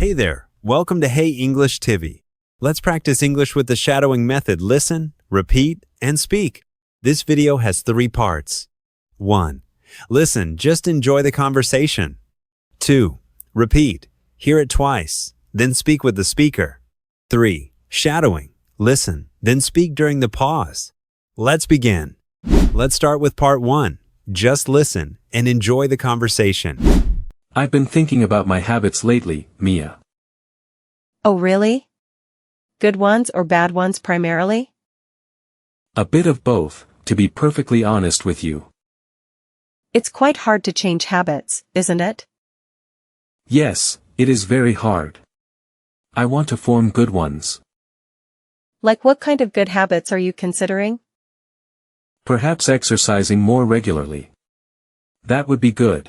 Hey there, welcome to Hey English TV. Let's practice English with the shadowing method. Listen, repeat, and speak. This video has 3 parts. 1. Listen, just enjoy the conversation. 2. Repeat, hear it twice, then speak with the speaker. 3. Shadowing, listen, then speak during the pause. Let's begin. Let's start with part 1. Just listen and enjoy the conversation. I've been thinking about my habits lately, Mia. Oh really? Good ones or bad ones primarily? A bit of both, to be perfectly honest with you. It's quite hard to change habits, isn't it? Yes, it is very hard. I want to form good ones. Like what kind of good habits are you considering? Perhaps exercising more regularly. That would be good.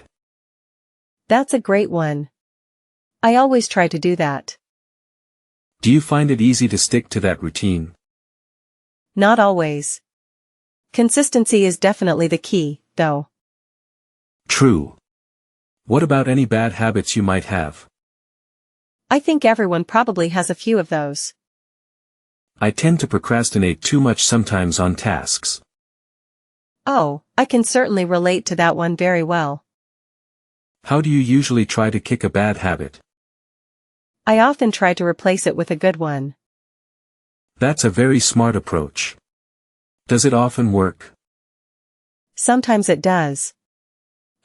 That's a great one. I always try to do that. Do you find it easy to stick to that routine? Not always. Consistency is definitely the key, though. True. What about any bad habits you might have? I think everyone probably has a few of those. I tend to procrastinate too much sometimes on tasks. Oh, I can certainly relate to that one very well. How do you usually try to kick a bad habit? I often try to replace it with a good one. That's a very smart approach. Does it often work? Sometimes it does.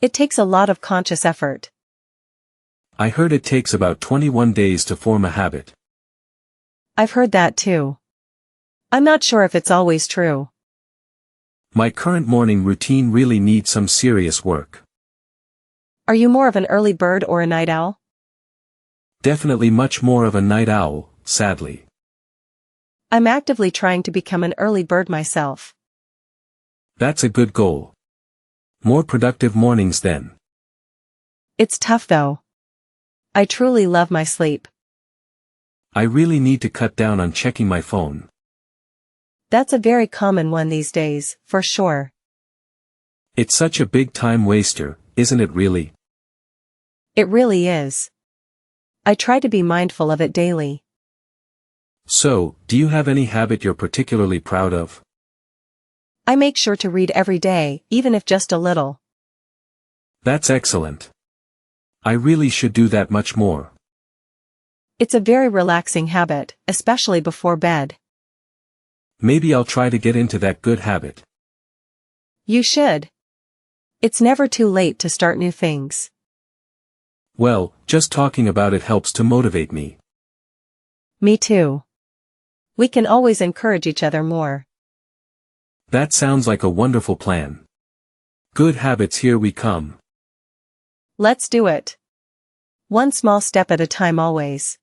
It takes a lot of conscious effort. I heard it takes about 21 days to form a habit. I've heard that too. I'm not sure if it's always true. My current morning routine really needs some serious work. Are you more of an early bird or a night owl? Definitely much more of a night owl, sadly. I'm actively trying to become an early bird myself. That's a good goal. More productive mornings then. It's tough though. I truly love my sleep. I really need to cut down on checking my phone. That's a very common one these days, for sure. It's such a big time waster, isn't it really? It really is. I try to be mindful of it daily. So, do you have any habit you're particularly proud of? I make sure to read every day, even if just a little. That's excellent. I really should do that much more. It's a very relaxing habit, especially before bed. Maybe I'll try to get into that good habit. You should. It's never too late to start new things. Well, just talking about it helps to motivate me. Me too. We can always encourage each other more. That sounds like a wonderful plan. Good habits, here we come. Let's do it. One small step at a time always.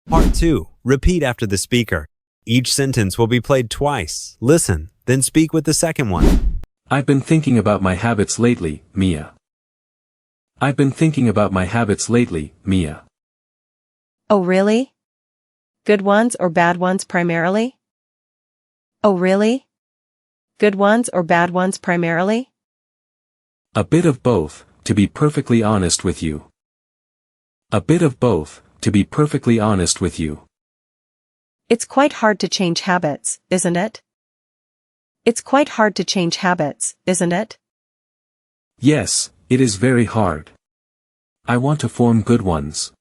Part 2. Repeat after the speaker. Each sentence will be played twice. Listen, then speak with the second one. I've been thinking about my habits lately, Mia. I've been thinking about my habits lately, Mia. Oh really? Good ones or bad ones primarily? Oh really? Good ones or bad ones primarily? A bit of both, to be perfectly honest with you. A bit of both, to be perfectly honest with you. It's quite hard to change habits, isn't it? It's quite hard to change habits, isn't it? Yes, it is very hard. I want to form good ones.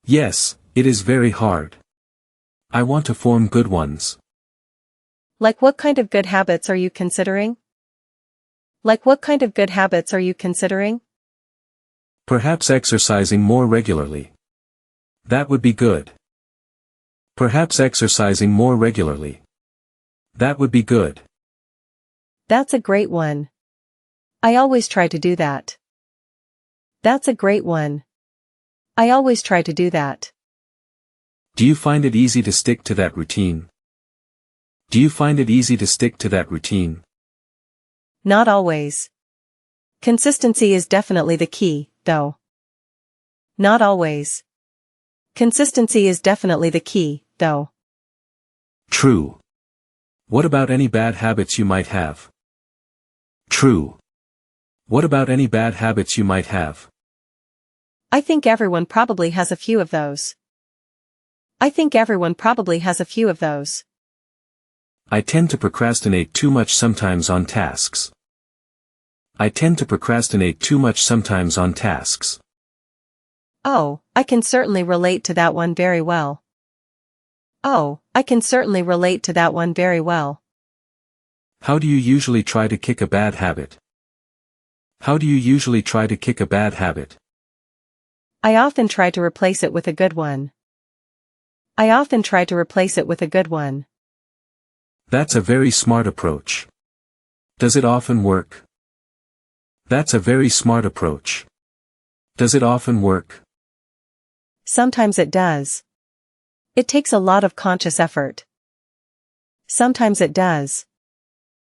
Yes, it is very hard. I want to form good ones. Like what kind of good habits are you considering? Like what kind of good habits are you considering? Perhaps exercising more regularly. That would be good. Perhaps exercising more regularly. That would be good. That's a great one. I always try to do that. That's a great one. I always try to do that. Do you find it easy to stick to that routine? Do you find it easy to stick to that routine? Not always. Consistency is definitely the key, though. Not always. Consistency is definitely the key, though. True. What about any bad habits you might have? True. What about any bad habits you might have? I think everyone probably has a few of those. I think everyone probably has a few of those. I tend to procrastinate too much sometimes on tasks. I tend to procrastinate too much sometimes on tasks. Oh, I can certainly relate to that one very well. Oh, I can certainly relate to that one very well. How do you usually try to kick a bad habit? How do you usually try to kick a bad habit? I often try to replace it with a good one. I often try to replace it with a good one. That's a very smart approach. Does it often work? That's a very smart approach. Does it often work? Sometimes it does. It takes a lot of conscious effort. Sometimes it does.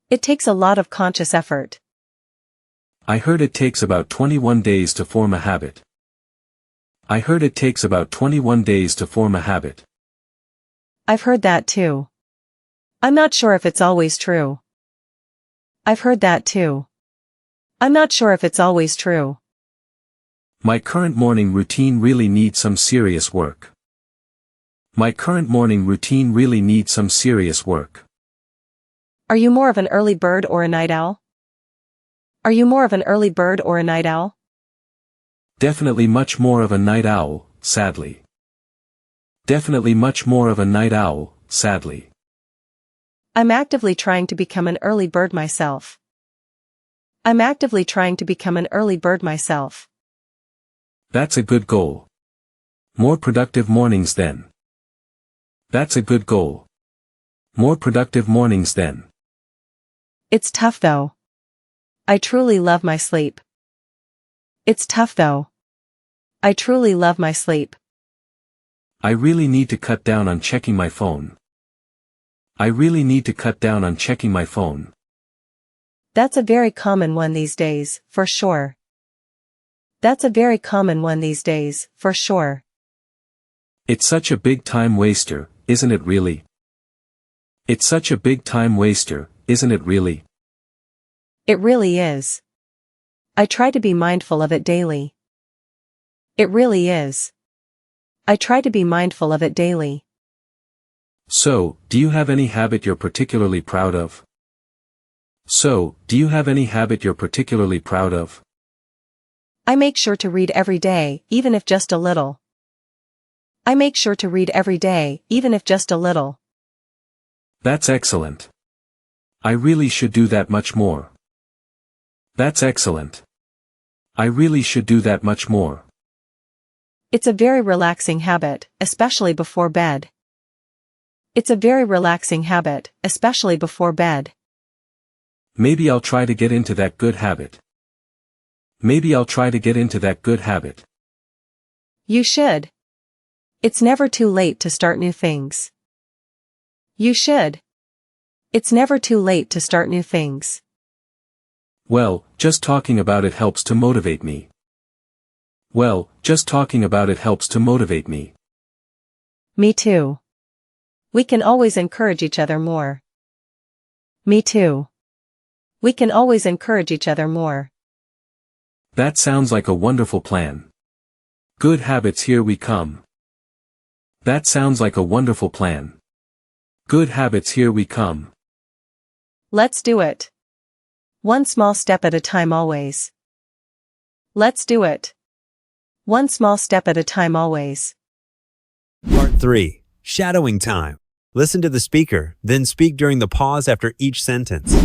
It takes a lot of conscious effort. I heard it takes about 21 days to form a habit. I heard it takes about 21 days to form a habit. I've heard that too. I'm not sure if it's always true. I've heard that too. I'm not sure if it's always true. My current morning routine really needs some serious work. My current morning routine really needs some serious work. Are you more of an early bird or a night owl? Are you more of an early bird or a night owl? Definitely much more of a night owl, sadly. Definitely much more of a night owl, sadly. I'm actively trying to become an early bird myself. I'm actively trying to become an early bird myself. That's a good goal. More productive mornings then. That's a good goal. More productive mornings then. It's tough though. I truly love my sleep. It's tough though. I truly love my sleep. I really need to cut down on checking my phone. I really need to cut down on checking my phone. That's a very common one these days, for sure. That's a very common one these days, for sure. It's such a big time waster, isn't it really? It's such a big time waster, isn't it really? It really is. I try to be mindful of it daily. It really is. I try to be mindful of it daily. So, do you have any habit you're particularly proud of? So, do you have any habit you're particularly proud of? I make sure to read every day, even if just a little. I make sure to read every day, even if just a little. That's excellent. I really should do that much more. That's excellent. I really should do that much more. It's a very relaxing habit, especially before bed. It's a very relaxing habit, especially before bed. Maybe I'll try to get into that good habit. Maybe I'll try to get into that good habit. You should. It's never too late to start new things. You should. It's never too late to start new things. Well, just talking about it helps to motivate me. Well, just talking about it helps to motivate me. Me too. We can always encourage each other more. Me too. We can always encourage each other more. That sounds like a wonderful plan. Good habits, here we come. That sounds like a wonderful plan. Good habits, here we come. Let's do it. One small step at a time always. Let's do it. One small step at a time always. Part 3. Shadowing time. Listen to the speaker, then speak during the pause after each sentence.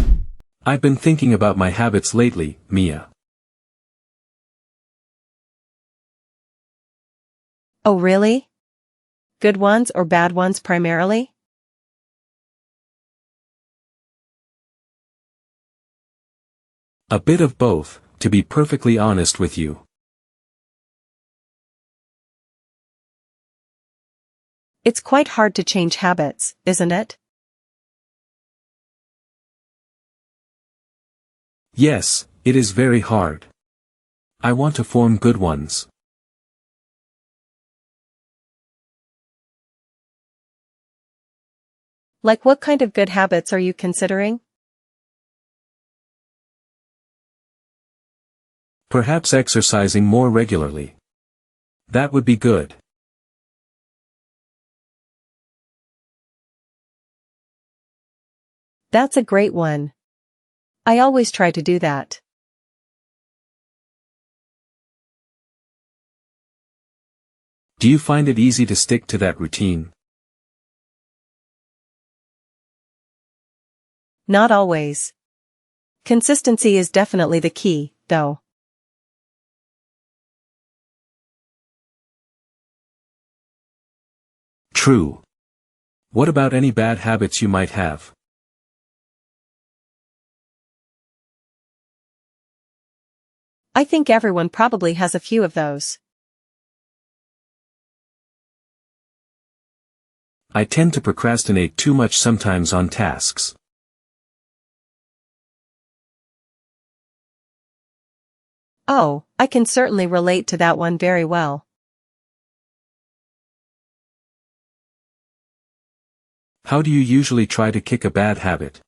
I've been thinking about my habits lately, Mia. Oh really? Good ones or bad ones primarily? A bit of both, to be perfectly honest with you. It's quite hard to change habits, isn't it? Yes, it is very hard. I want to form good ones. Like what kind of good habits are you considering? Perhaps exercising more regularly. That would be good. That's a great one. I always try to do that. Do you find it easy to stick to that routine? Not always. Consistency is definitely the key, though. True. What about any bad habits you might have? I think everyone probably has a few of those. I tend to procrastinate too much sometimes on tasks. Oh, I can certainly relate to that one very well. How do you usually try to kick a bad habit?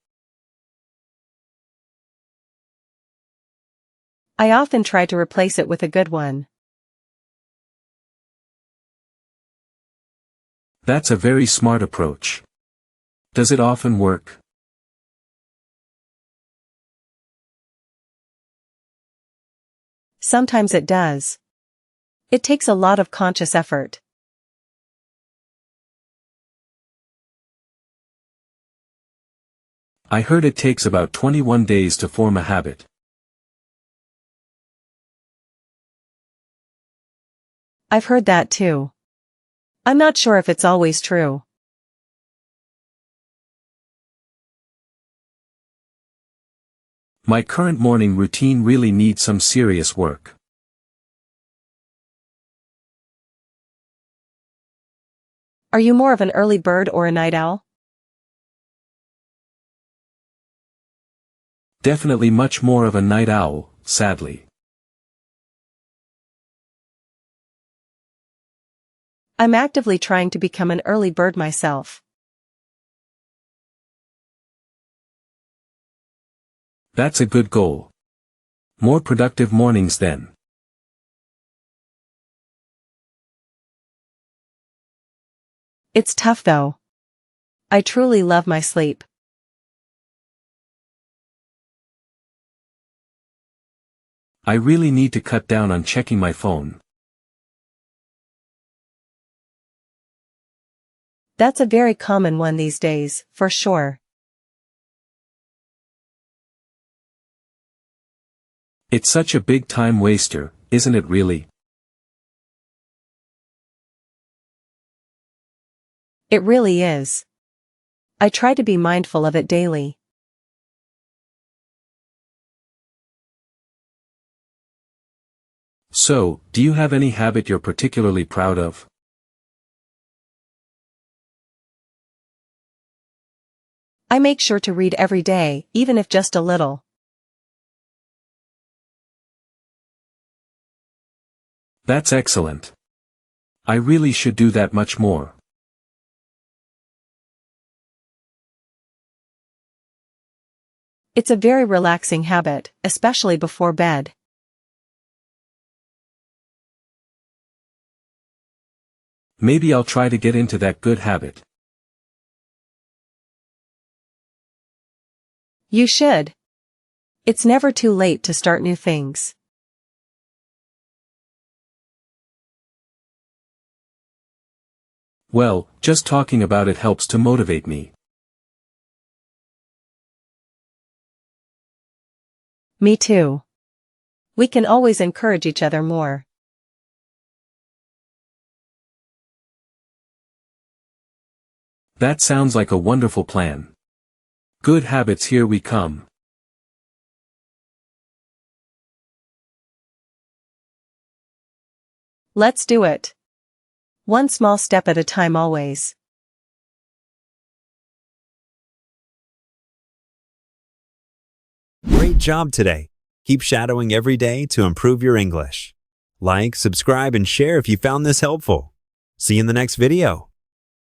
I often try to replace it with a good one. That's a very smart approach. Does it often work? Sometimes it does. It takes a lot of conscious effort. I heard it takes about 21 days to form a habit. I've heard that too. I'm not sure if it's always true. My current morning routine really needs some serious work. Are you more of an early bird or a night owl? Definitely much more of a night owl, sadly. I'm actively trying to become an early bird myself. That's a good goal. More productive mornings then. It's tough though. I truly love my sleep. I really need to cut down on checking my phone. That's a very common one these days, for sure. It's such a big time waster, isn't it really? It really is. I try to be mindful of it daily. So, do you have any habit you're particularly proud of? I make sure to read every day, even if just a little. That's excellent. I really should do that much more. It's a very relaxing habit, especially before bed. Maybe I'll try to get into that good habit. You should. It's never too late to start new things. Well, just talking about it helps to motivate me. Me too. We can always encourage each other more. That sounds like a wonderful plan. Good habits, here we come. Let's do it. One small step at a time always. Great job today. Keep shadowing every day to improve your English. Like, subscribe, and share if you found this helpful. See you in the next video.